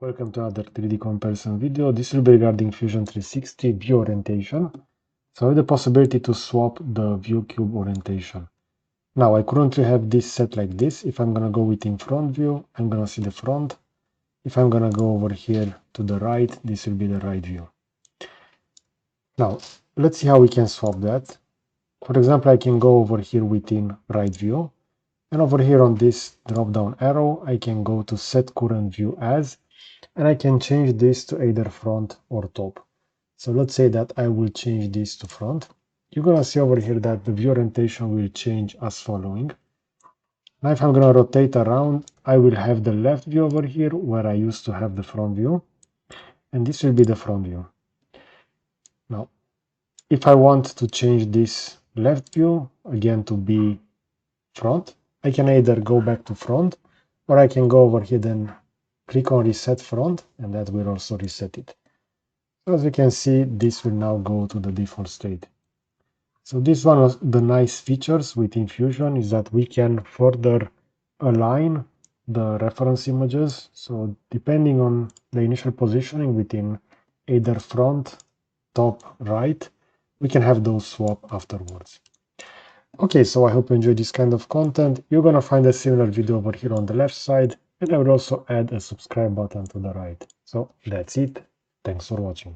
Welcome to another 3D comparison video. This will be regarding Fusion 360 view orientation. So I have the possibility to swap the view cube orientation. Now I currently have this set like this. If I'm going to go within front view, I'm going to see the front. If I'm going to go over here to the right, this will be the right view. Now let's see how we can swap that. For example, I can go over here within right view. And over here on this drop down arrow, I can go to set current view as, and I can change this to either front or top. So let's say that I will change this to front. You're gonna see over here that the view orientation will change as following. Now if I'm gonna rotate around, I will have the left view over here where I used to have the front view, and this will be the front view. Now, if I want to change this left view again to be front, I can either go back to front, or I can go over here then click on reset front, and that will also reset it. So as you can see, this will now go to the default state. So this one of the nice features within Fusion is that we can further align the reference images. So depending on the initial positioning within either front, top, right, we can have those swap afterwards. Okay, so I hope you enjoyed this kind of content. You're gonna find a similar video over here on the left side, and I will also add a subscribe button to the right. So that's it. Thanks for watching.